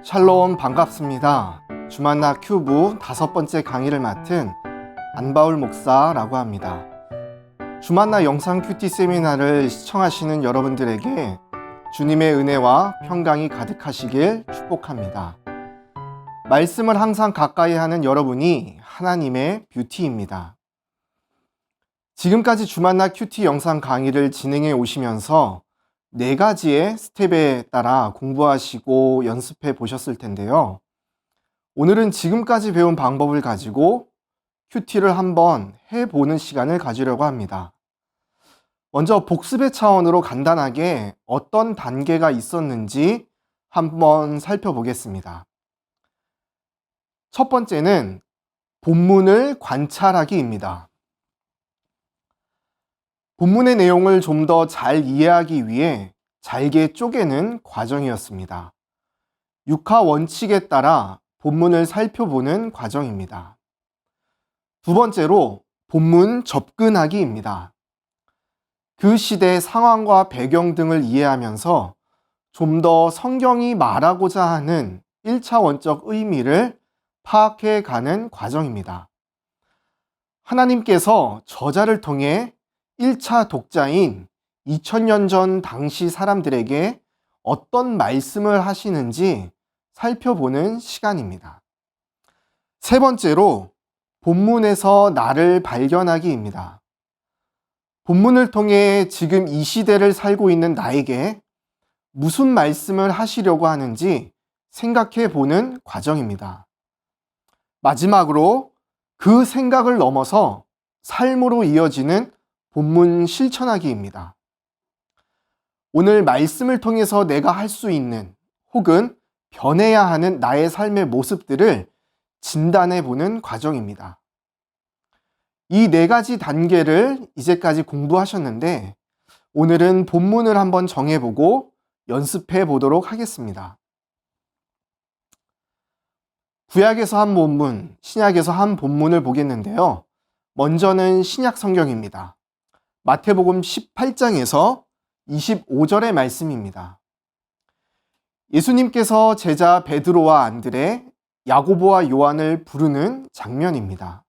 샬롬 반갑습니다. 주만나 큐브 5번째 강의를 맡은 안바울 목사라고 합니다. 주만나 영상 큐티 세미나를 시청하시는 여러분들에게 주님의 은혜와 평강이 가득하시길 축복합니다. 말씀을 항상 가까이 하는 여러분이 하나님의 뷰티입니다. 지금까지 주만나 큐티 영상 강의를 진행해 오시면서 4가지의 스텝에 따라 공부하시고 연습해 보셨을 텐데요. 오늘은 지금까지 배운 방법을 가지고 큐티를 한번 해보는 시간을 가지려고 합니다. 먼저 복습의 차원으로 간단하게 어떤 단계가 있었는지 한번 살펴보겠습니다. 첫 번째는 본문을 관찰하기입니다. 본문의 내용을 좀 더 잘 이해하기 위해 잘게 쪼개는 과정이었습니다. 육하 원칙에 따라 본문을 살펴보는 과정입니다. 두 번째로 본문 접근하기입니다. 그 시대 상황과 배경 등을 이해하면서 좀 더 성경이 말하고자 하는 1차원적 의미를 파악해 가는 과정입니다. 하나님께서 저자를 통해 1차 독자인 2000년 전 당시 사람들에게 어떤 말씀을 하시는지 살펴보는 시간입니다. 세 번째로 본문에서 나를 발견하기입니다. 본문을 통해 지금 이 시대를 살고 있는 나에게 무슨 말씀을 하시려고 하는지 생각해 보는 과정입니다. 마지막으로 그 생각을 넘어서 삶으로 이어지는 본문 실천하기입니다. 오늘 말씀을 통해서 내가 할 수 있는 혹은 변해야 하는 나의 삶의 모습들을 진단해 보는 과정입니다. 이 4가지 단계를 이제까지 공부하셨는데 오늘은 본문을 한번 정해보고 연습해 보도록 하겠습니다. 구약에서 한 본문, 신약에서 한 본문을 보겠는데요. 먼저는 신약 성경입니다. 마태복음 18장에서 25절의 말씀입니다. 예수님께서 제자 베드로와 안드레, 야고보와 요한을 부르는 장면입니다.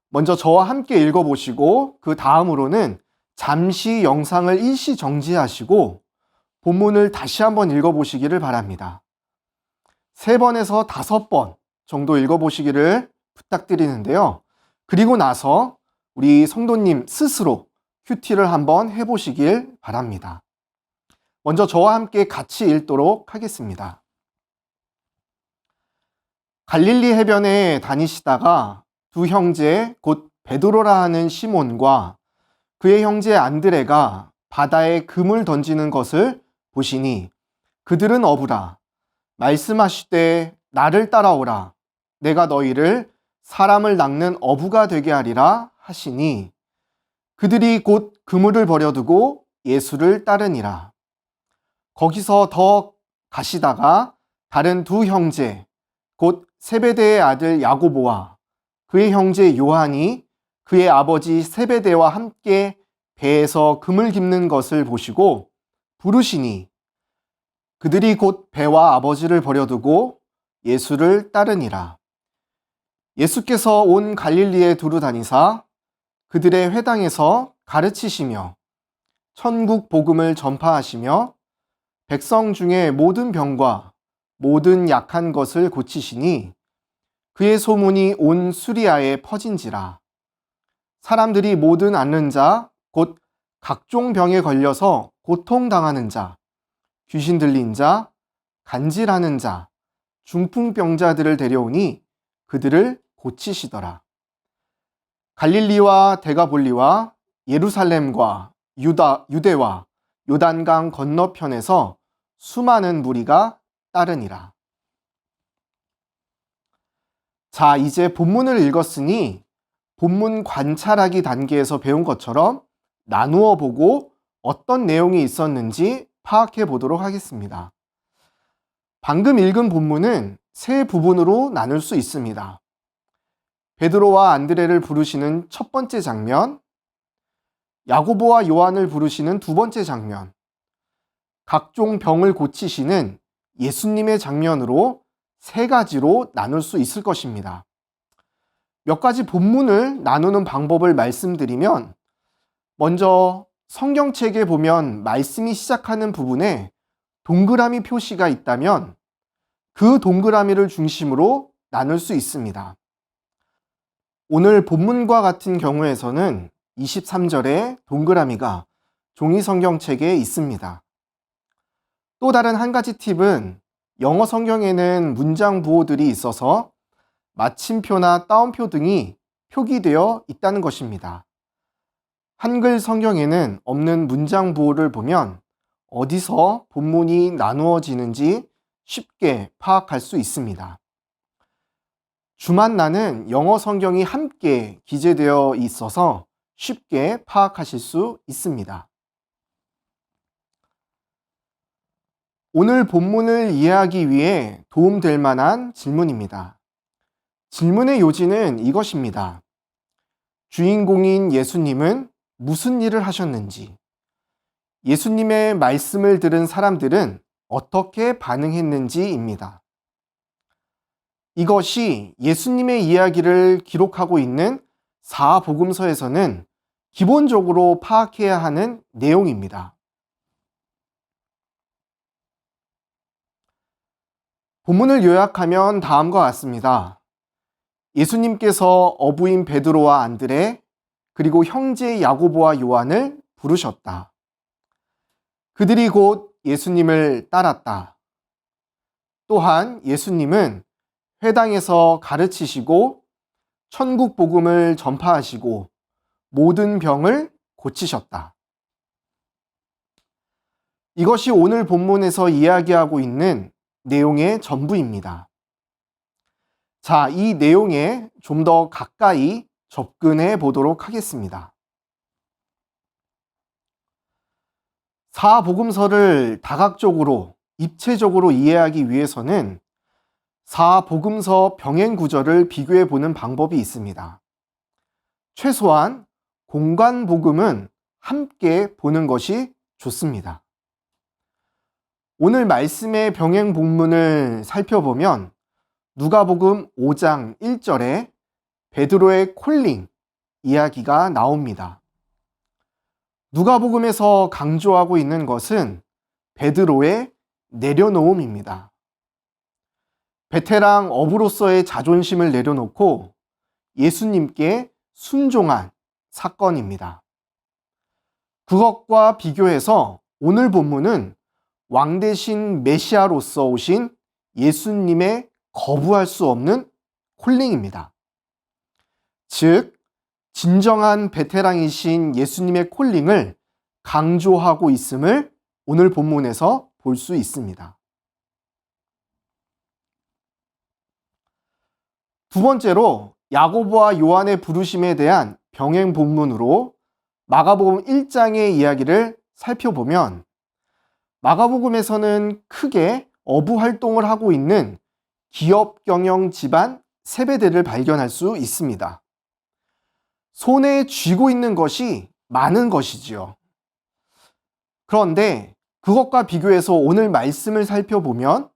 먼저 저와 함께 읽어보시고 그 다음으로는 잠시 영상을 일시 정지하시고 본문을 다시 한번 읽어보시기를 바랍니다. 3번에서 5번 정도 읽어보시기를 부탁드리는데요. 그리고 나서 우리 성도님 스스로 큐티를 한번 해보시길 바랍니다. 먼저 저와 함께 같이 읽도록 하겠습니다. 갈릴리 해변에 다니시다가 두 형제 곧 베드로라 하는 시몬과 그의 형제 안드레가 바다에 금을 던지는 것을 보시니 그들은 어부라 말씀하시되 나를 따라오라 내가 너희를 사람을 낚는 어부가 되게 하리라 하시니 그들이 곧 그물을 버려두고 예수를 따르니라. 거기서 더 가시다가 다른 두 형제 곧 세베대의 아들 야고보와 그의 형제 요한이 그의 아버지 세베대와 함께 배에서 금을 깁는 것을 보시고 부르시니 그들이 곧 배와 아버지를 버려두고 예수를 따르니라. 예수께서 온 갈릴리에 두루 다니사 그들의 회당에서 가르치시며 천국 복음을 전파하시며 백성 중에 모든 병과 모든 약한 것을 고치시니 그의 소문이 온 수리아에 퍼진지라. 사람들이 모든 앓는 자 곧 각종 병에 걸려서 고통당하는 자, 귀신 들린 자, 간질하는 자, 중풍병자들을 데려오니 그들을 고치시더라. 갈릴리와 데가볼리와 예루살렘과 유대와 요단강 건너편에서 수많은 무리가 따르니라. 자, 이제 본문을 읽었으니 본문 관찰하기 단계에서 배운 것처럼 나누어 보고 어떤 내용이 있었는지 파악해 보도록 하겠습니다. 방금 읽은 본문은 3 부분으로 나눌 수 있습니다. 베드로와 안드레를 부르시는 첫 번째 장면, 야고보와 요한을 부르시는 두 번째 장면, 각종 병을 고치시는 예수님의 장면으로 세 가지로 나눌 수 있을 것입니다. 몇 가지 본문을 나누는 방법을 말씀드리면, 먼저 성경책에 보면 말씀이 시작하는 부분에 동그라미 표시가 있다면 그 동그라미를 중심으로 나눌 수 있습니다. 오늘 본문과 같은 경우에서는 23절에 동그라미가 종이 성경책에 있습니다. 또 다른 한 가지 팁은 영어 성경에는 문장 부호들이 있어서 마침표나 따옴표 등이 표기되어 있다는 것입니다. 한글 성경에는 없는 문장 부호를 보면 어디서 본문이 나누어지는지 쉽게 파악할 수 있습니다. 주만나는 영어 성경이 함께 기재되어 있어서 쉽게 파악하실 수 있습니다. 오늘 본문을 이해하기 위해 도움될 만한 질문입니다. 질문의 요지는 이것입니다. 주인공인 예수님은 무슨 일을 하셨는지, 예수님의 말씀을 들은 사람들은 어떻게 반응했는지입니다. 이것이 예수님의 이야기를 기록하고 있는 사복음서에서는 기본적으로 파악해야 하는 내용입니다. 본문을 요약하면 다음과 같습니다. 예수님께서 어부인 베드로와 안드레, 그리고 형제 야고보와 요한을 부르셨다. 그들이 곧 예수님을 따랐다. 또한 예수님은 회당에서 가르치시고 천국 복음을 전파하시고 모든 병을 고치셨다. 이것이 오늘 본문에서 이야기하고 있는 내용의 전부입니다. 자, 이 내용에 좀 더 가까이 접근해 보도록 하겠습니다. 사복음서를 다각적으로, 입체적으로 이해하기 위해서는 사복음서 병행 구절을 비교해 보는 방법이 있습니다. 최소한 공간 복음은 함께 보는 것이 좋습니다. 오늘 말씀의 병행 본문을 살펴보면 누가복음 5장 1절에 베드로의 콜링 이야기가 나옵니다. 누가복음에서 강조하고 있는 것은 베드로의 내려놓음입니다. 베테랑 어부로서의 자존심을 내려놓고 예수님께 순종한 사건입니다. 그것과 비교해서 오늘 본문은 왕 대신 메시아로서 오신 예수님의 거부할 수 없는 콜링입니다. 즉, 진정한 베테랑이신 예수님의 콜링을 강조하고 있음을 오늘 본문에서 볼 수 있습니다. 두 번째로 야고보와 요한의 부르심에 대한 병행 본문으로 마가복음 1장의 이야기를 살펴보면 마가복음에서는 크게 어부 활동을 하고 있는 기업 경영 집안 세베대를 발견할 수 있습니다. 손에 쥐고 있는 것이 많은 것이지요. 그런데 그것과 비교해서 오늘 말씀을 살펴보면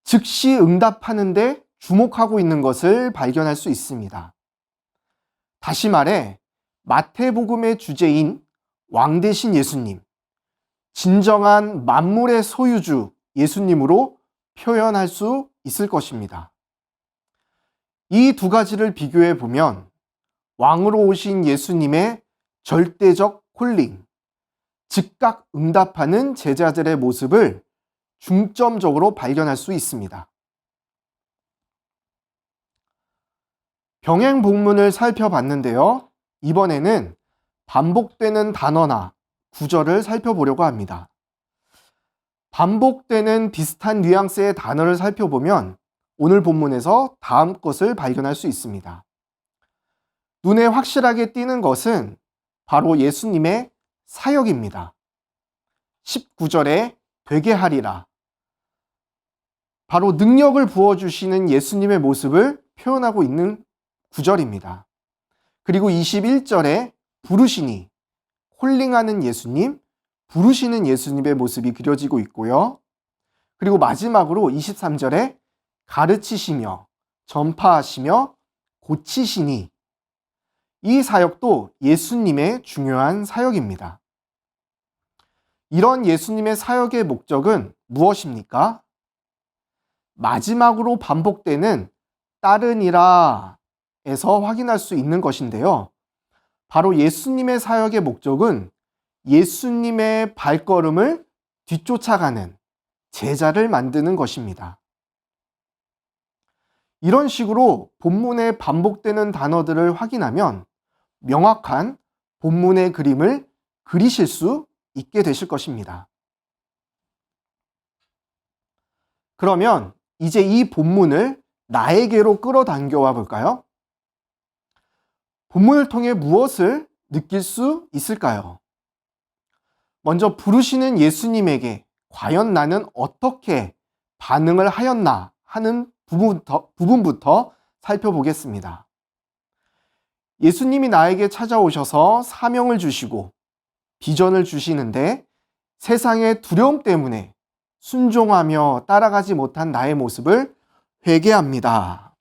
즉시 응답하는데 주목하고 있는 것을 발견할 수 있습니다. 다시 말해 마태복음의 주제인 왕 대신 예수님, 진정한 만물의 소유주 예수님으로 표현할 수 있을 것입니다. 이 두 가지를 비교해 보면 왕으로 오신 예수님의 절대적 콜링, 즉각 응답하는 제자들의 모습을 중점적으로 발견할 수 있습니다. 병행 본문을 살펴봤는데요. 이번에는 반복되는 단어나 구절을 살펴보려고 합니다. 반복되는 비슷한 뉘앙스의 단어를 살펴보면 오늘 본문에서 다음 것을 발견할 수 있습니다. 눈에 확실하게 띄는 것은 바로 예수님의 사역입니다. 19절에 되게 하리라. 바로 능력을 부어주시는 예수님의 모습을 표현하고 있는 구절입니다. 그리고 21절에 부르시니, 콜링하는 예수님, 부르시는 예수님의 모습이 그려지고 있고요. 그리고 마지막으로 23절에 가르치시며 전파하시며 고치시니, 이 사역도 예수님의 중요한 사역입니다. 이런 예수님의 사역의 목적은 무엇입니까? 마지막으로 반복되는 따르니라 에서 확인할 수 있는 것인데요. 바로 예수님의 사역의 목적은 예수님의 발걸음을 뒤쫓아가는 제자를 만드는 것입니다. 이런 식으로 본문에 반복되는 단어들을 확인하면 명확한 본문의 그림을 그리실 수 있게 되실 것입니다. 그러면 이제 이 본문을 나에게로 끌어당겨와 볼까요? 본문을 통해 무엇을 느낄 수 있을까요? 먼저 부르시는 예수님에게 과연 나는 어떻게 반응을 하였나 하는 부분부터 살펴보겠습니다. 예수님이 나에게 찾아오셔서 사명을 주시고 비전을 주시는데 세상의 두려움 때문에 순종하며 따라가지 못한 나의 모습을 회개합니다.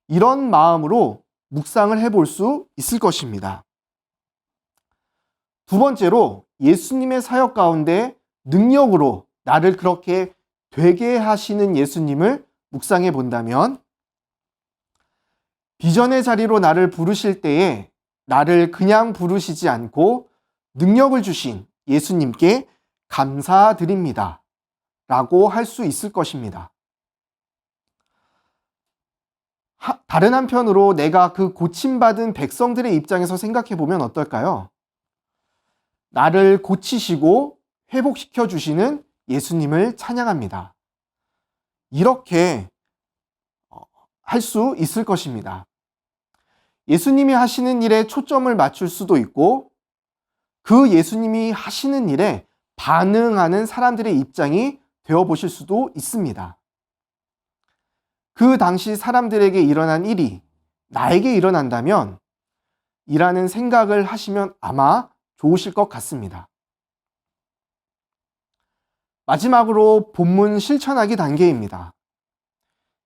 이런 마음으로 묵상을 해볼 수 있을 것입니다. 두 번째로 예수님의 사역 가운데 능력으로 나를 그렇게 되게 하시는 예수님을 묵상해 본다면, 비전의 자리로 나를 부르실 때에 나를 그냥 부르시지 않고 능력을 주신 예수님께 감사드립니다 라고 할 수 있을 것입니다. 다른 한편으로 내가 그 고침받은 백성들의 입장에서 생각해 보면 어떨까요? 나를 고치시고 회복시켜 주시는 예수님을 찬양합니다. 이렇게 할 수 있을 것입니다. 예수님이 하시는 일에 초점을 맞출 수도 있고, 그 예수님이 하시는 일에 반응하는 사람들의 입장이 되어 보실 수도 있습니다. 그 당시 사람들에게 일어난 일이 나에게 일어난다면 이라는 생각을 하시면 아마 좋으실 것 같습니다. 마지막으로 본문 실천하기 단계입니다.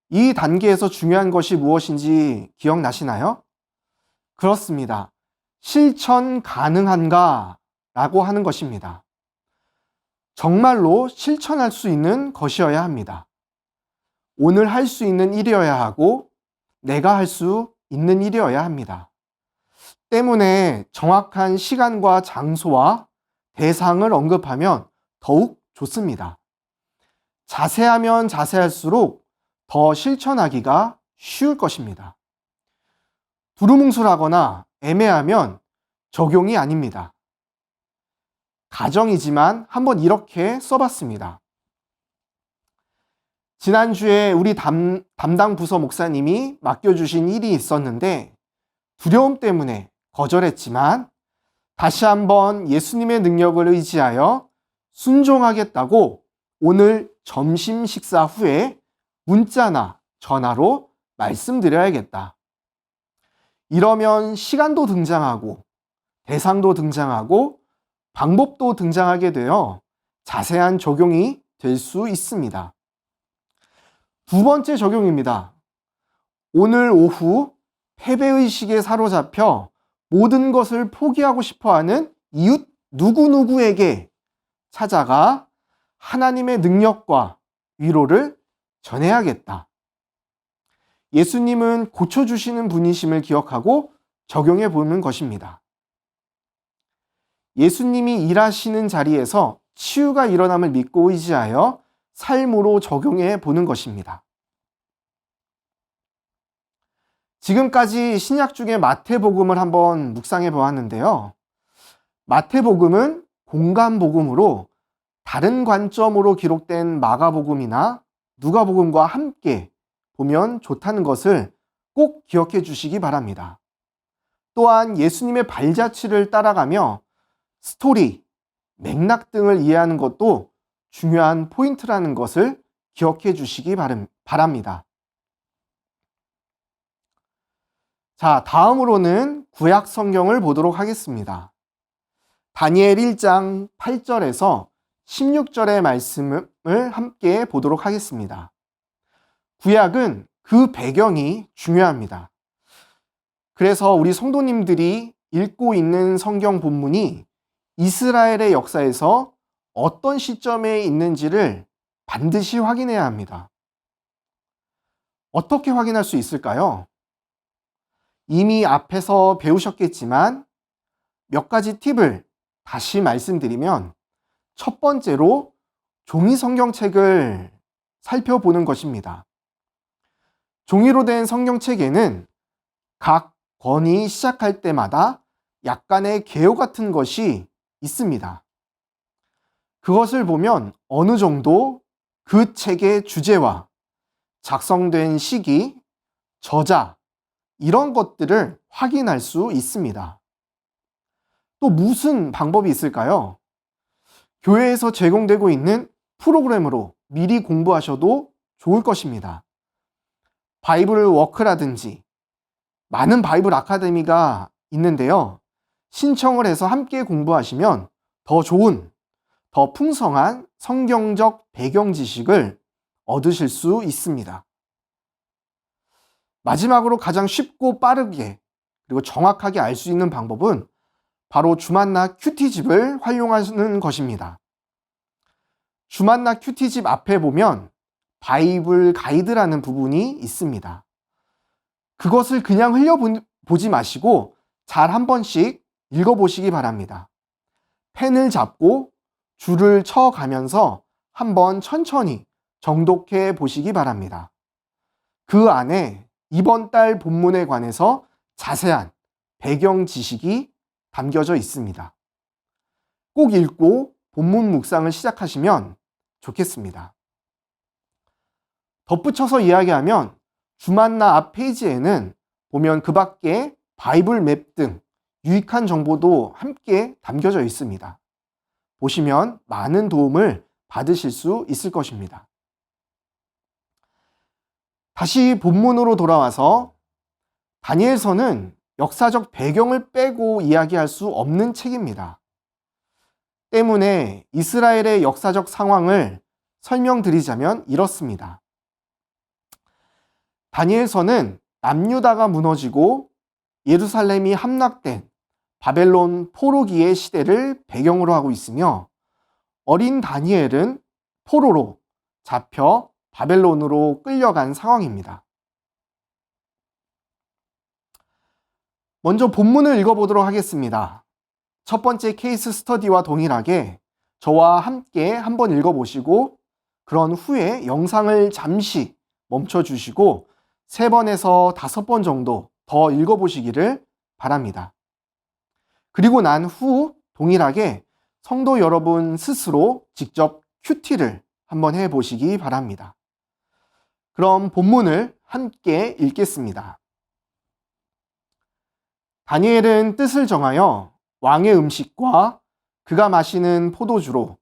이 단계에서 중요한 것이 무엇인지 기억나시나요? 그렇습니다. 실천 가능한가? 라고 하는 것입니다. 정말로 실천할 수 있는 것이어야 합니다. 오늘 할 수 있는 일이어야 하고 내가 할 수 있는 일이어야 합니다. 때문에 정확한 시간과 장소와 대상을 언급하면 더욱 좋습니다. 자세하면 자세할수록 더 실천하기가 쉬울 것입니다. 두루뭉술하거나 애매하면 적용이 아닙니다. 가정이지만 한번 이렇게 써봤습니다. 지난주에 우리 담당 부서 목사님이 맡겨주신 일이 있었는데 두려움 때문에 거절했지만 다시 한번 예수님의 능력을 의지하여 순종하겠다고 오늘 점심 식사 후에 문자나 전화로 말씀드려야겠다. 이러면 시간도 등장하고 대상도 등장하고 방법도 등장하게 되어 자세한 적용이 될 수 있습니다. 두 번째 적용입니다. 오늘 오후 패배의식에 사로잡혀 모든 것을 포기하고 싶어하는 이웃 누구누구에게 찾아가 하나님의 능력과 위로를 전해야겠다. 예수님은 고쳐주시는 분이심을 기억하고 적용해 보는 것입니다. 예수님이 일하시는 자리에서 치유가 일어남을 믿고 의지하여 삶으로 적용해 보는 것입니다. 지금까지 신약 중에 마태복음을 한번 묵상해 보았는데요. 마태복음은 공간복음으로 다른 관점으로 기록된 마가복음이나 누가복음과 함께 보면 좋다는 것을 꼭 기억해 주시기 바랍니다. 또한 예수님의 발자취를 따라가며 스토리, 맥락 등을 이해하는 것도 중요한 포인트라는 것을 기억해 주시기 바랍니다. 자, 다음으로는 구약 성경을 보도록 하겠습니다. 다니엘 1장 8절에서 16절의 말씀을 함께 보도록 하겠습니다. 구약은 그 배경이 중요합니다. 그래서 우리 성도님들이 읽고 있는 성경 본문이 이스라엘의 역사에서 어떤 시점에 있는지를 반드시 확인해야 합니다. 어떻게 확인할 수 있을까요? 이미 앞에서 배우셨겠지만 몇 가지 팁을 다시 말씀드리면, 첫 번째로 종이 성경책을 살펴보는 것입니다. 종이로 된 성경책에는 각 권이 시작할 때마다 약간의 개요 같은 것이 있습니다. 그것을 보면 어느 정도 그 책의 주제와 작성된 시기, 저자, 이런 것들을 확인할 수 있습니다. 또 무슨 방법이 있을까요? 교회에서 제공되고 있는 프로그램으로 미리 공부하셔도 좋을 것입니다. 바이블 워크라든지 많은 바이블 아카데미가 있는데요. 신청을 해서 함께 공부하시면 더 좋은, 더 풍성한 성경적 배경 지식을 얻으실 수 있습니다. 마지막으로 가장 쉽고 빠르게 그리고 정확하게 알 수 있는 방법은 바로 주만나 큐티집을 활용하는 것입니다. 주만나 큐티집 앞에 보면 바이블 가이드라는 부분이 있습니다. 그것을 그냥 흘려보지 마시고 잘 한 번씩 읽어보시기 바랍니다. 펜을 잡고 줄을 쳐가면서 한번 천천히 정독해 보시기 바랍니다. 그 안에 이번 달 본문에 관해서 자세한 배경 지식이 담겨져 있습니다. 꼭 읽고 본문 묵상을 시작하시면 좋겠습니다. 덧붙여서 이야기하면 주만나 앞 페이지에는 보면 그 밖에 바이블 맵 등 유익한 정보도 함께 담겨져 있습니다. 보시면 많은 도움을 받으실 수 있을 것입니다. 다시 본문으로 돌아와서 다니엘서는 역사적 배경을 빼고 이야기할 수 없는 책입니다. 때문에 이스라엘의 역사적 상황을 설명드리자면 이렇습니다. 다니엘서는 남유다가 무너지고 예루살렘이 함락된 바벨론 포로기의 시대를 배경으로 하고 있으며, 어린 다니엘은 포로로 잡혀 바벨론으로 끌려간 상황입니다. 먼저 본문을 읽어보도록 하겠습니다. 첫 번째 케이스 스터디와 동일하게 저와 함께 한번 읽어보시고 그런 후에 영상을 잠시 멈춰주시고 3번에서 5번 정도 더 읽어보시기를 바랍니다. 그리고 난 후 동일하게 성도 여러분 스스로 직접 큐티를 한번 해보시기 바랍니다. 그럼 본문을 함께 읽겠습니다. 다니엘은 뜻을 정하여 왕의 음식과 그가 마시는 포도주로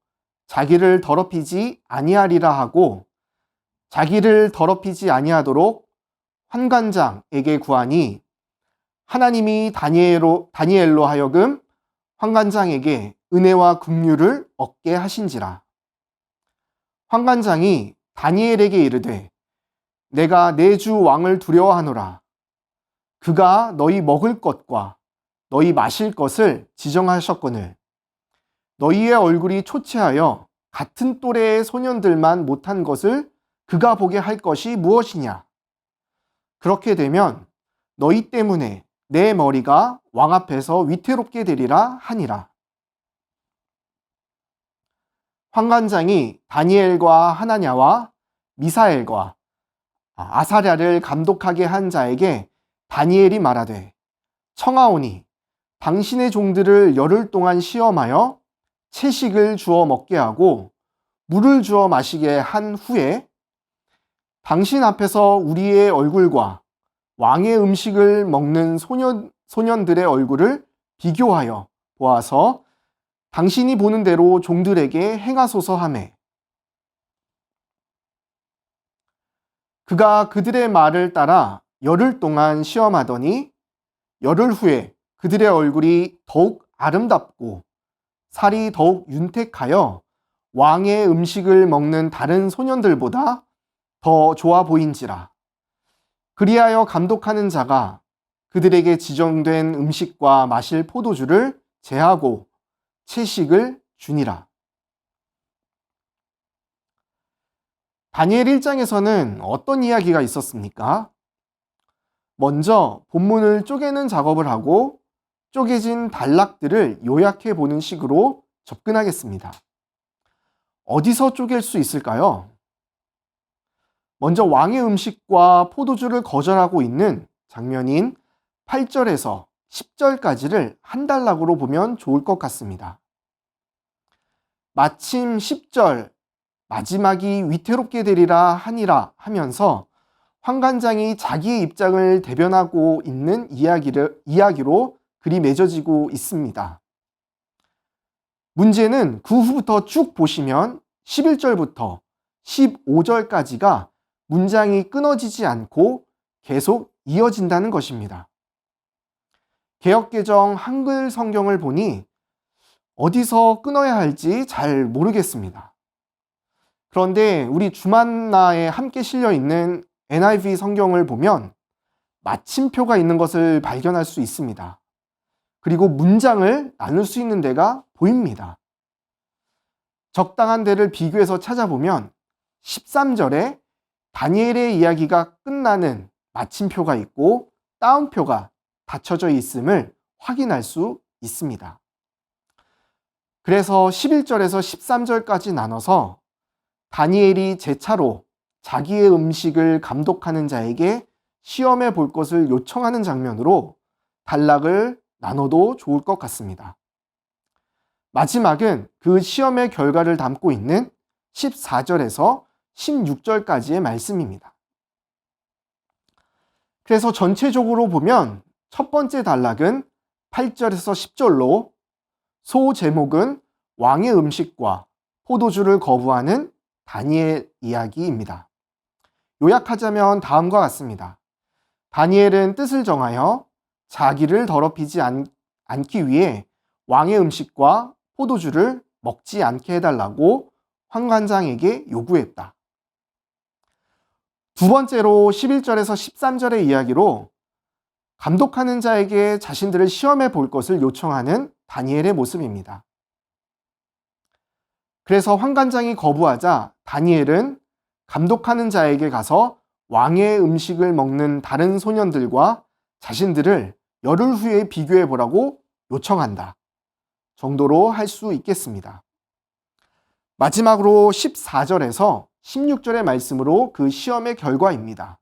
자기를 더럽히지 아니하리라 하고, 자기를 더럽히지 아니하도록 환관장에게 구하니 하나님이 다니엘로 하여금 환관장에게 은혜와 긍휼을 얻게 하신지라. 환관장이 다니엘에게 이르되 내가 내 주 왕을 두려워하노라. 그가 너희 먹을 것과 너희 마실 것을 지정하셨거늘 너희의 얼굴이 초췌하여 같은 또래의 소년들만 못한 것을 그가 보게 할 것이 무엇이냐. 그렇게 되면 너희 때문에 내 머리가 왕 앞에서 위태롭게 되리라 하니라. 환관장이 다니엘과 하나냐와 미사엘과 아사랴를 감독하게 한 자에게 다니엘이 말하되, 청하오니 당신의 종들을 열흘 동안 시험하여 채식을 주어 먹게 하고 물을 주어 마시게 한 후에 당신 앞에서 우리의 얼굴과 왕의 음식을 먹는 소년들의 얼굴을 비교하여 보아서 당신이 보는 대로 종들에게 행하소서 하매, 그가 그들의 말을 따라 열흘 동안 시험하더니 열흘 후에 그들의 얼굴이 더욱 아름답고 살이 더욱 윤택하여 왕의 음식을 먹는 다른 소년들보다 더 좋아 보인지라. 그리하여 감독하는 자가 그들에게 지정된 음식과 마실 포도주를 제하고 채식을 주니라. 다니엘 1장에서는 어떤 이야기가 있었습니까? 먼저 본문을 쪼개는 작업을 하고 쪼개진 단락들을 요약해 보는 식으로 접근하겠습니다. 어디서 쪼갤 수 있을까요? 먼저 왕의 음식과 포도주를 거절하고 있는 장면인 8절에서 10절까지를 한 단락으로 보면 좋을 것 같습니다. 마침 10절 마지막이 위태롭게 되리라 하니라 하면서 환관장이 자기의 입장을 대변하고 있는 이야기로 글이 맺어지고 있습니다. 문제는 그 후부터 쭉 보시면 11절부터 15절까지가 문장이 끊어지지 않고 계속 이어진다는 것입니다. 개역개정 한글 성경을 보니 어디서 끊어야 할지 잘 모르겠습니다. 그런데 우리 주만나에 함께 실려 있는 NIV 성경을 보면 마침표가 있는 것을 발견할 수 있습니다. 그리고 문장을 나눌 수 있는 데가 보입니다. 적당한 데를 비교해서 찾아보면 13절에 다니엘의 이야기가 끝나는 마침표가 있고 따옴표가 받쳐져 있음을 확인할 수 있습니다. 그래서 11절에서 13절까지 나눠서 다니엘이 제차로 자기의 음식을 감독하는 자에게 시험해 볼 것을 요청하는 장면으로 단락을 나눠도 좋을 것 같습니다. 마지막은 그 시험의 결과를 담고 있는 14절에서 16절까지의 말씀입니다. 그래서 전체적으로 보면 첫 번째 단락은 8절에서 10절로 소 제목은 왕의 음식과 포도주를 거부하는 다니엘 이야기입니다. 요약하자면 다음과 같습니다. 다니엘은 뜻을 정하여 자기를 더럽히지 않기 위해 왕의 음식과 포도주를 먹지 않게 해달라고 환관장에게 요구했다. 두 번째로 11절에서 13절의 이야기로 감독하는 자에게 자신들을 시험해 볼 것을 요청하는 다니엘의 모습입니다. 그래서 환관장이 거부하자 다니엘은 감독하는 자에게 가서 왕의 음식을 먹는 다른 소년들과 자신들을 열흘 후에 비교해 보라고 요청한다 정도로 할 수 있겠습니다. 마지막으로 14절에서 16절의 말씀으로 그 시험의 결과입니다.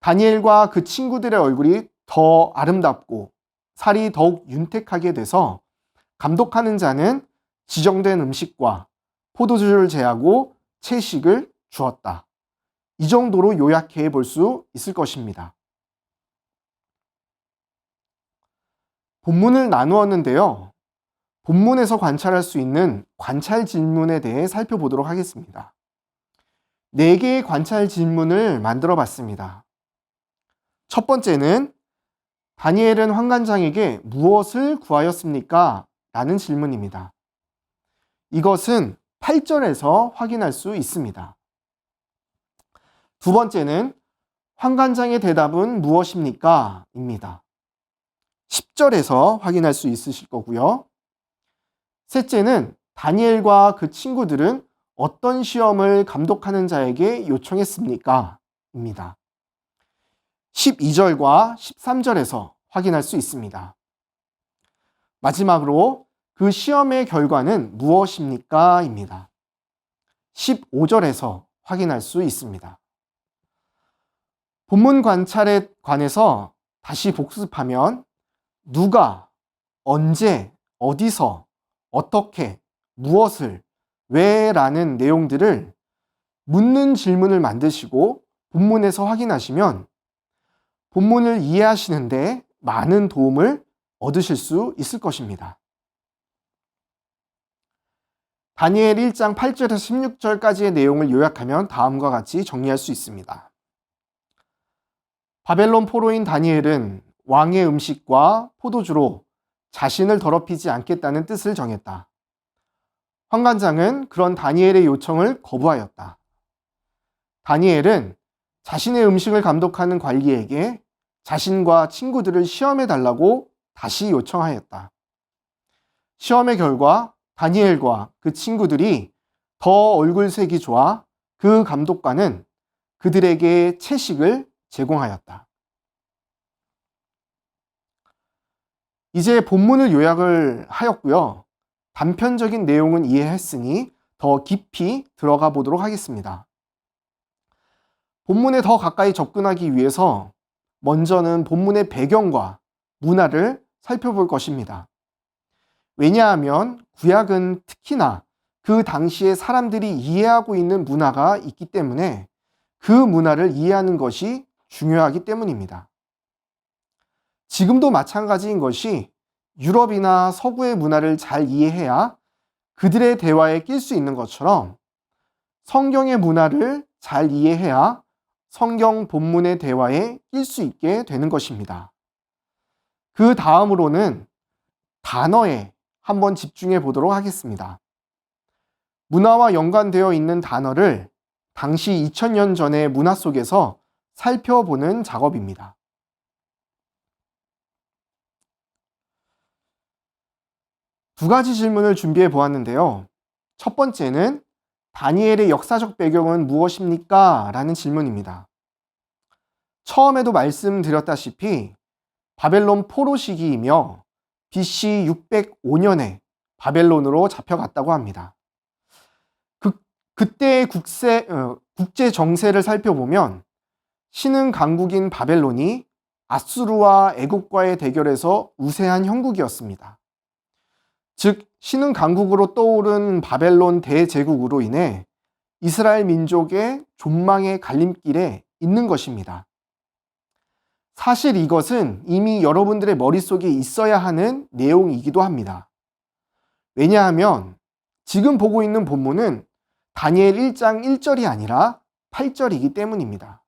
다니엘과 그 친구들의 얼굴이 더 아름답고 살이 더욱 윤택하게 돼서 감독하는 자는 지정된 음식과 포도주를 제하고 채식을 주었다. 이 정도로 요약해 볼 수 있을 것입니다. 본문을 나누었는데요. 본문에서 관찰할 수 있는 관찰 질문에 대해 살펴보도록 하겠습니다. 4개의 관찰 질문을 만들어 봤습니다. 첫 번째는 다니엘은 환관장에게 무엇을 구하였습니까? 라는 질문입니다. 이것은 8절에서 확인할 수 있습니다. 두 번째는 환관장의 대답은 무엇입니까? 입니다. 10절에서 확인할 수 있으실 거고요. 셋째는 다니엘과 그 친구들은 어떤 시험을 감독하는 자에게 요청했습니까? 입니다. 12절과 13절에서 확인할 수 있습니다. 마지막으로 그 시험의 결과는 무엇입니까? 입니다. 15절에서 확인할 수 있습니다. 본문 관찰에 관해서 다시 복습하면 누가, 언제, 어디서, 어떻게, 무엇을, 왜 라는 내용들을 묻는 질문을 만드시고 본문에서 확인하시면 본문을 이해하시는데 많은 도움을 얻으실 수 있을 것입니다. 다니엘 1장 8절에서 16절까지의 내용을 요약하면 다음과 같이 정리할 수 있습니다. 바벨론 포로인 다니엘은 왕의 음식과 포도주로 자신을 더럽히지 않겠다는 뜻을 정했다. 환관장은 그런 다니엘의 요청을 거부하였다. 다니엘은 자신의 음식을 감독하는 관리에게 자신과 친구들을 시험해 달라고 다시 요청하였다. 시험의 결과 다니엘과 그 친구들이 더 얼굴색이 좋아 그 감독관은 그들에게 채식을 제공하였다. 이제 본문을 요약을 하였고요. 단편적인 내용은 이해했으니 더 깊이 들어가 보도록 하겠습니다. 본문에 더 가까이 접근하기 위해서 먼저는 본문의 배경과 문화를 살펴볼 것입니다. 왜냐하면 구약은 특히나 그 당시에 사람들이 이해하고 있는 문화가 있기 때문에 그 문화를 이해하는 것이 중요하기 때문입니다. 지금도 마찬가지인 것이 유럽이나 서구의 문화를 잘 이해해야 그들의 대화에 낄 수 있는 것처럼 성경의 문화를 잘 이해해야 성경 본문의 대화에 낄 수 있게 되는 것입니다. 그 다음으로는 단어에 한번 집중해 보도록 하겠습니다. 문화와 연관되어 있는 단어를 당시 2000년 전의 문화 속에서 살펴보는 작업입니다. 두 가지 질문을 준비해 보았는데요. 첫 번째는 다니엘의 역사적 배경은 무엇입니까? 라는 질문입니다. 처음에도 말씀드렸다시피 바벨론 포로 시기이며 BC 605년에 바벨론으로 잡혀갔다고 합니다. 그때의 국제 정세를 살펴보면 신흥 강국인 바벨론이 아수르와 애국과의 대결에서 우세한 형국이었습니다. 즉 신흥 강국으로 떠오른 바벨론 대제국으로 인해 이스라엘 민족의 존망의 갈림길에 있는 것입니다. 사실 이것은 이미 여러분들의 머릿속에 있어야 하는 내용이기도 합니다. 왜냐하면 지금 보고 있는 본문은 다니엘 1장 1절이 아니라 8절이기 때문입니다.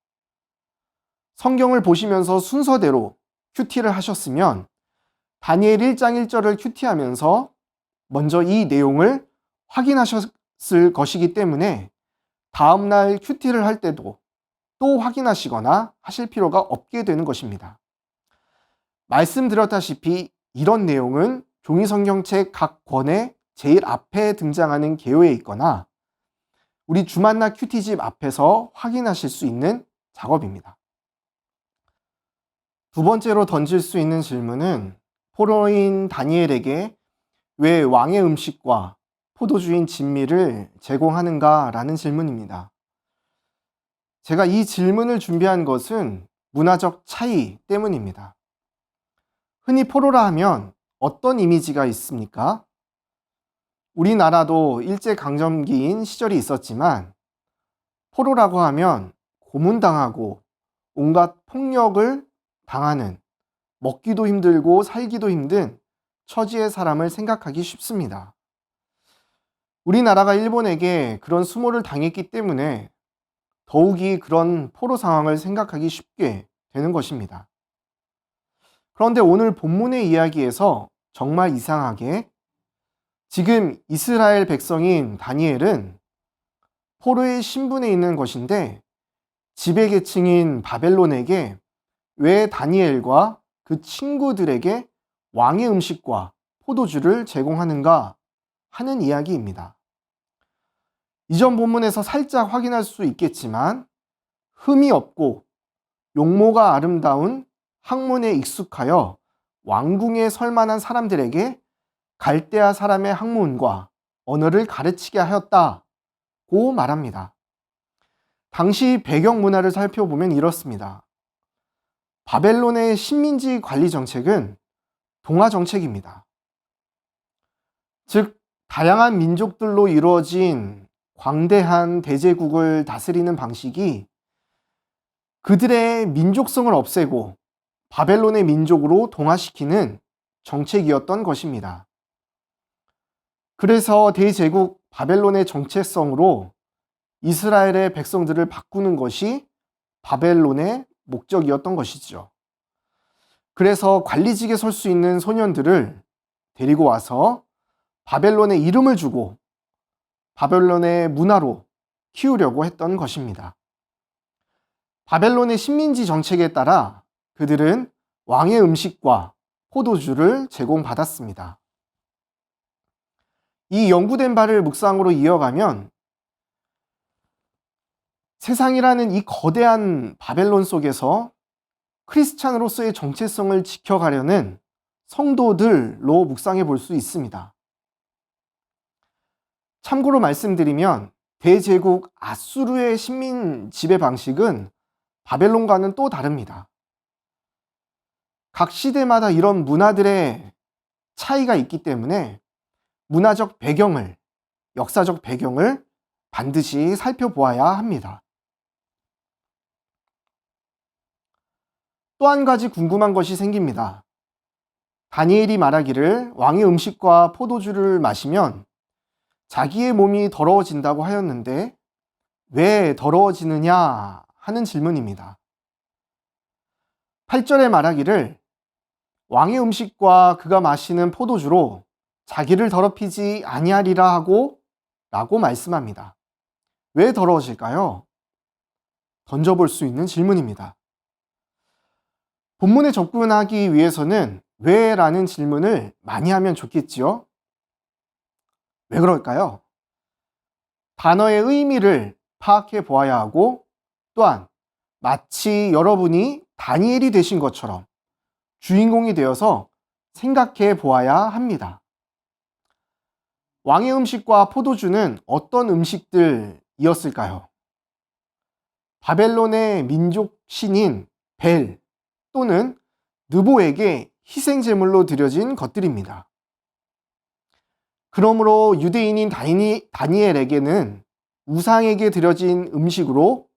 성경을 보시면서 순서대로 큐티를 하셨으면 다니엘 1장 1절을 큐티하면서 먼저 이 내용을 확인하셨을 것이기 때문에 다음날 큐티를 할 때도 또 확인하시거나 하실 필요가 없게 되는 것입니다. 말씀드렸다시피 이런 내용은 종이성경책 각 권의 제일 앞에 등장하는 개요에 있거나 우리 주만나 큐티집 앞에서 확인하실 수 있는 작업입니다. 두 번째로 던질 수 있는 질문은 포로인 다니엘에게 왜 왕의 음식과 포도주인 진미를 제공하는가 라는 질문입니다. 제가 이 질문을 준비한 것은 문화적 차이 때문입니다. 흔히 포로라 하면 어떤 이미지가 있습니까? 우리나라도 일제강점기인 시절이 있었지만 포로라고 하면 고문당하고 온갖 폭력을 당하는 먹기도 힘들고 살기도 힘든 처지의 사람을 생각하기 쉽습니다. 우리나라가 일본에게 그런 수모를 당했기 때문에 더욱이 그런 포로 상황을 생각하기 쉽게 되는 것입니다. 그런데 오늘 본문의 이야기에서 정말 이상하게 지금 이스라엘 백성인 다니엘은 포로의 신분에 있는 것인데 지배계층인 바벨론에게 왜 다니엘과 그 친구들에게 왕의 음식과 포도주를 제공하는가 하는 이야기입니다. 이전 본문에서 살짝 확인할 수 있겠지만 흠이 없고 용모가 아름다운 학문에 익숙하여 왕궁에 설 만한 사람들에게 갈대아 사람의 학문과 언어를 가르치게 하였다고 말합니다. 당시 배경 문화를 살펴보면 이렇습니다. 바벨론의 식민지 관리 정책은 동화 정책입니다. 즉 다양한 민족들로 이루어진 광대한 대제국을 다스리는 방식이 그들의 민족성을 없애고 바벨론의 민족으로 동화시키는 정책이었던 것입니다. 그래서 대제국 바벨론의 정체성으로 이스라엘의 백성들을 바꾸는 것이 바벨론의 목적이었던 것이죠. 그래서 관리직에 설 수 있는 소년들을 데리고 와서 바벨론의 이름을 주고 바벨론의 문화로 키우려고 했던 것입니다. 바벨론의 식민지 정책에 따라 그들은 왕의 음식과 포도주를 제공받았습니다. 이 연구된 바를 묵상으로 이어가면 세상이라는 이 거대한 바벨론 속에서 크리스찬으로서의 정체성을 지켜가려는 성도들로 묵상해 볼 수 있습니다. 참고로 말씀드리면 대제국 아수르의 식민 지배 방식은 바벨론과는 또 다릅니다. 각 시대마다 이런 문화들의 차이가 있기 때문에 문화적 배경을, 역사적 배경을 반드시 살펴보아야 합니다. 또 한 가지 궁금한 것이 생깁니다. 다니엘이 말하기를 왕의 음식과 포도주를 마시면 자기의 몸이 더러워진다고 하였는데 왜 더러워지느냐 하는 질문입니다. 8절에 말하기를 왕의 음식과 그가 마시는 포도주로 자기를 더럽히지 아니하리라 하고 라고 말씀합니다. 왜 더러워질까요? 던져볼 수 있는 질문입니다. 본문에 접근하기 위해서는 왜? 라는 질문을 많이 하면 좋겠지요? 왜 그럴까요? 단어의 의미를 파악해 보아야 하고 또한 마치 여러분이 다니엘이 되신 것처럼 주인공이 되어서 생각해 보아야 합니다. 왕의 음식과 포도주는 어떤 음식들이었을까요? 바벨론의 민족 신인 벨 또는 느보에게 희생제물로 드려진 것들입니다. 그러므로 유대인인 다니엘에게는 우상에게 드려진 음식으로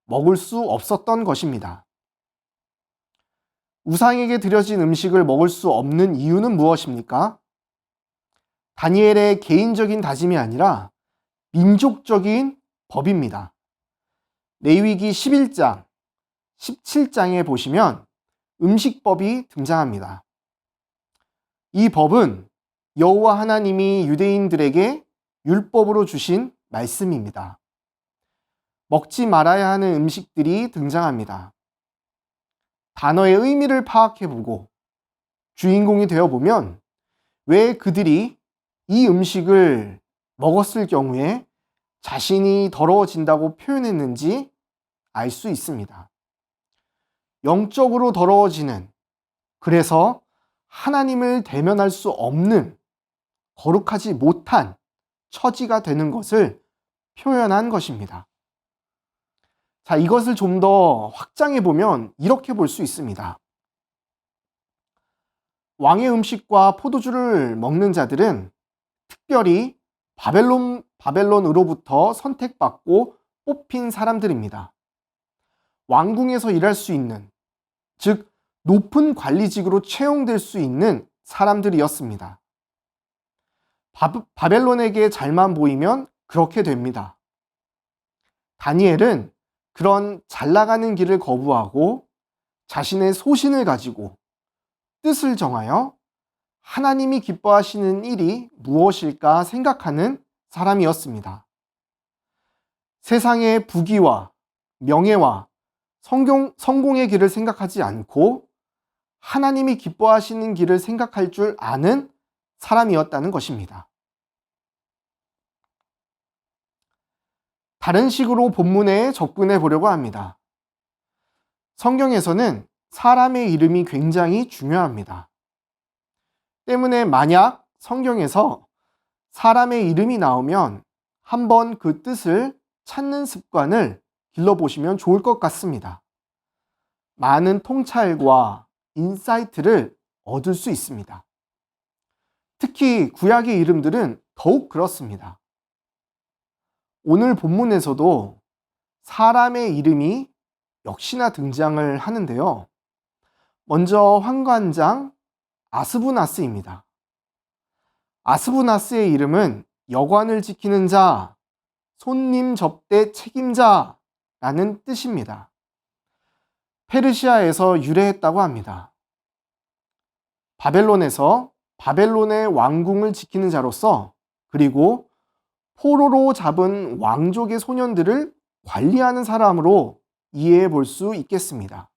먹을 수 없었던 것입니다. 우상에게 드려진 음식을 먹을 수 없는 이유는 무엇입니까? 다니엘의 개인적인 다짐이 아니라 민족적인 법입니다. 레위기 11장, 17장에 보시면 음식법이 등장합니다. 이 법은 여호와 하나님이 유대인들에게 율법으로 주신 말씀입니다. 먹지 말아야 하는 음식들이 등장합니다. 단어의 의미를 파악해보고 주인공이 되어보면 왜 그들이 이 음식을 먹었을 경우에 자신이 더러워진다고 표현했는지 알 수 있습니다. 영적으로 더러워지는, 그래서 하나님을 대면할 수 없는 거룩하지 못한 처지가 되는 것을 표현한 것입니다. 자, 이것을 좀 더 확장해 보면 이렇게 볼 수 있습니다. 왕의 음식과 포도주를 먹는 자들은 특별히 바벨론으로부터 선택받고 뽑힌 사람들입니다. 왕궁에서 일할 수 있는, 즉 높은 관리직으로 채용될 수 있는 사람들이었습니다. 바벨론에게 잘만 보이면 그렇게 됩니다. 다니엘은 그런 잘 나가는 길을 거부하고 자신의 소신을 가지고 뜻을 정하여 하나님이 기뻐하시는 일이 무엇일까 생각하는 사람이었습니다. 세상의 부귀와 명예와 성공의 길을 생각하지 않고 하나님이 기뻐하시는 길을 생각할 줄 아는 사람이었다는 것입니다. 다른 식으로 본문에 접근해 보려고 합니다. 성경에서는 사람의 이름이 굉장히 중요합니다. 때문에 만약 성경에서 사람의 이름이 나오면 한번 그 뜻을 찾는 습관을 길러보시면 좋을 것 같습니다. 많은 통찰과 인사이트를 얻을 수 있습니다. 특히 구약의 이름들은 더욱 그렇습니다. 오늘 본문에서도 사람의 이름이 역시나 등장을 하는데요. 먼저 환관장 아스부나스입니다. 아스부나스의 이름은 여관을 지키는 자, 손님 접대 책임자라는 뜻입니다. 페르시아에서 유래했다고 합니다. 바벨론에서 바벨론의 왕궁을 지키는 자로서, 그리고 포로로 잡은 왕족의 소년들을 관리하는 사람으로 이해해 볼 수 있겠습니다.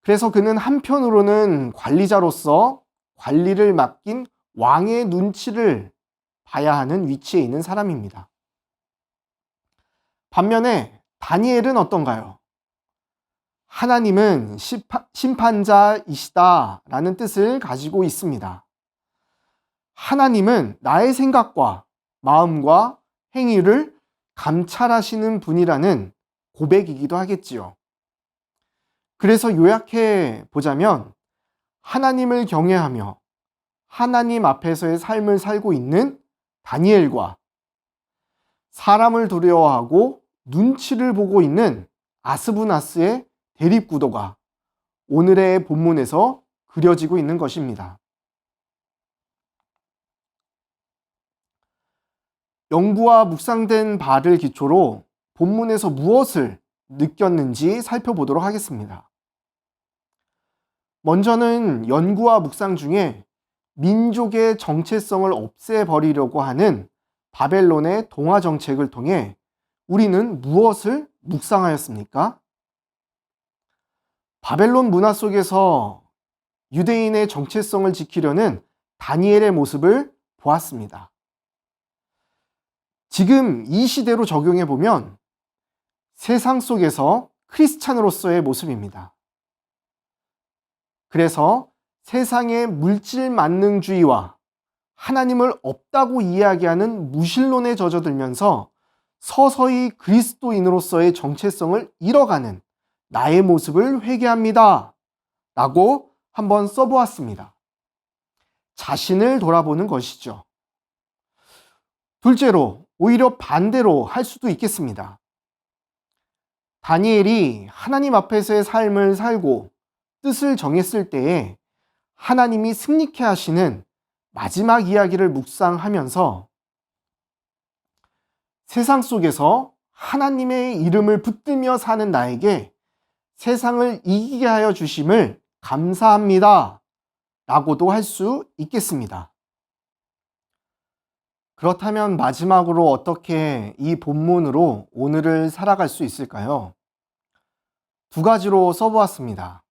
그래서 그는 한편으로는 관리자로서 관리를 맡긴 왕의 눈치를 봐야 하는 위치에 있는 사람입니다. 반면에 다니엘은 어떤가요? 하나님은 심판자이시다라는 뜻을 가지고 있습니다. 하나님은 나의 생각과 마음과 행위를 감찰하시는 분이라는 고백이기도 하겠지요. 그래서 요약해 보자면 하나님을 경외하며 하나님 앞에서의 삶을 살고 있는 다니엘과 사람을 두려워하고 눈치를 보고 있는 아스부나스의 대립구도가 오늘의 본문에서 그려지고 있는 것입니다. 연구와 묵상된 바를 기초로 본문에서 무엇을 느꼈는지 살펴보도록 하겠습니다. 먼저는 연구와 묵상 중에 민족의 정체성을 없애버리려고 하는 바벨론의 동화 정책을 통해 우리는 무엇을 묵상하였습니까? 바벨론 문화 속에서 유대인의 정체성을 지키려는 다니엘의 모습을 보았습니다. 지금 이 시대로 적용해 보면 세상 속에서 크리스찬으로서의 모습입니다. 그래서 세상의 물질 만능주의와 하나님을 없다고 이야기하는 무신론에 젖어들면서 서서히 그리스도인으로서의 정체성을 잃어가는 나의 모습을 회개합니다. 라고 한번 써보았습니다. 자신을 돌아보는 것이죠. 둘째로, 오히려 반대로 할 수도 있겠습니다. 다니엘이 하나님 앞에서의 삶을 살고 뜻을 정했을 때에 하나님이 승리케 하시는 마지막 이야기를 묵상하면서 세상 속에서 하나님의 이름을 붙들며 사는 나에게 세상을 이기게 하여 주심을 감사합니다. 라고도 할 수 있겠습니다. 그렇다면 마지막으로 어떻게 이 본문으로 오늘을 살아갈 수 있을까요? 두 가지로 써보았습니다.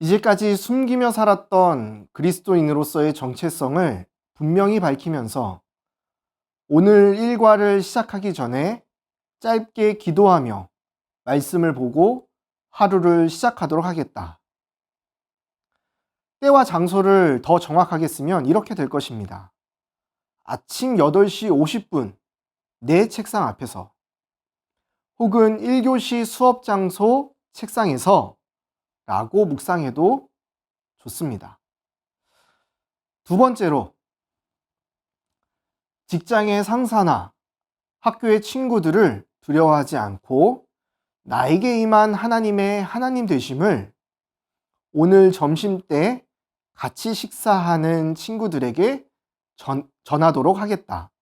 이제까지 숨기며 살았던 그리스도인으로서의 정체성을 분명히 밝히면서 오늘 일과를 시작하기 전에 짧게 기도하며 말씀을 보고 하루를 시작하도록 하겠다. 때와 장소를 더 정확하게 쓰면 이렇게 될 것입니다. 아침 8시 50분 내 책상 앞에서 혹은 1교시 수업 장소 책상에서 라고 묵상해도 좋습니다. 두 번째로 직장의 상사나 학교의 친구들을 두려워하지 않고 나에게 임한 하나님의 하나님 되심을 오늘 점심 때 같이 식사하는 친구들에게 전하도록 하겠다.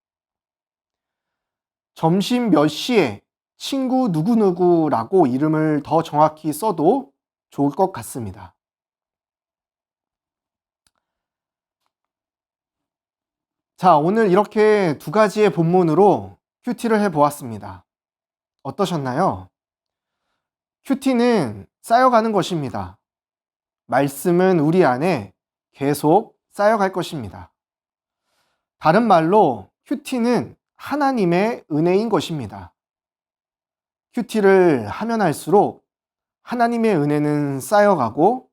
점심 몇 시에 친구 누구누구라고 이름을 더 정확히 써도 좋을 것 같습니다. 자, 오늘 이렇게 두 가지의 본문으로 큐티를 해보았습니다. 어떠셨나요? 큐티는 쌓여가는 것입니다. 말씀은 우리 안에 계속 쌓여갈 것입니다. 다른 말로 큐티는 하나님의 은혜인 것입니다. 큐티를 하면 할수록 하나님의 은혜는 쌓여가고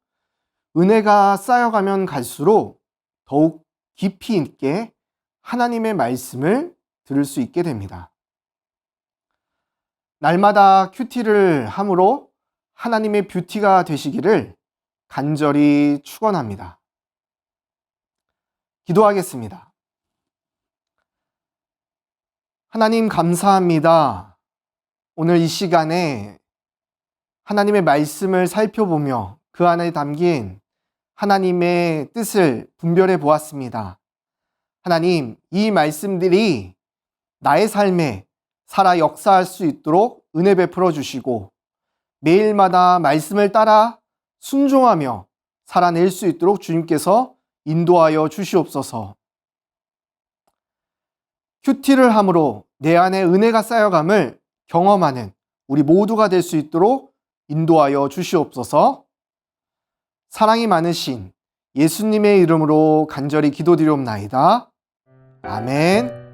은혜가 쌓여가면 갈수록 더욱 깊이 있게 하나님의 말씀을 들을 수 있게 됩니다. 날마다 큐티를 함으로 하나님의 뷰티가 되시기를 간절히 축원합니다. 기도하겠습니다. 하나님 감사합니다. 오늘 이 시간에 하나님의 말씀을 살펴보며 그 안에 담긴 하나님의 뜻을 분별해 보았습니다. 하나님, 이 말씀들이 나의 삶에 살아 역사할 수 있도록 은혜 베풀어 주시고 매일마다 말씀을 따라 순종하며 살아낼 수 있도록 주님께서 인도하여 주시옵소서. 큐티를 함으로 내 안에 은혜가 쌓여감을 경험하는 우리 모두가 될 수 있도록 인도하여 주시옵소서. 사랑이 많으신 예수님의 이름으로 간절히 기도드리옵나이다. 아멘.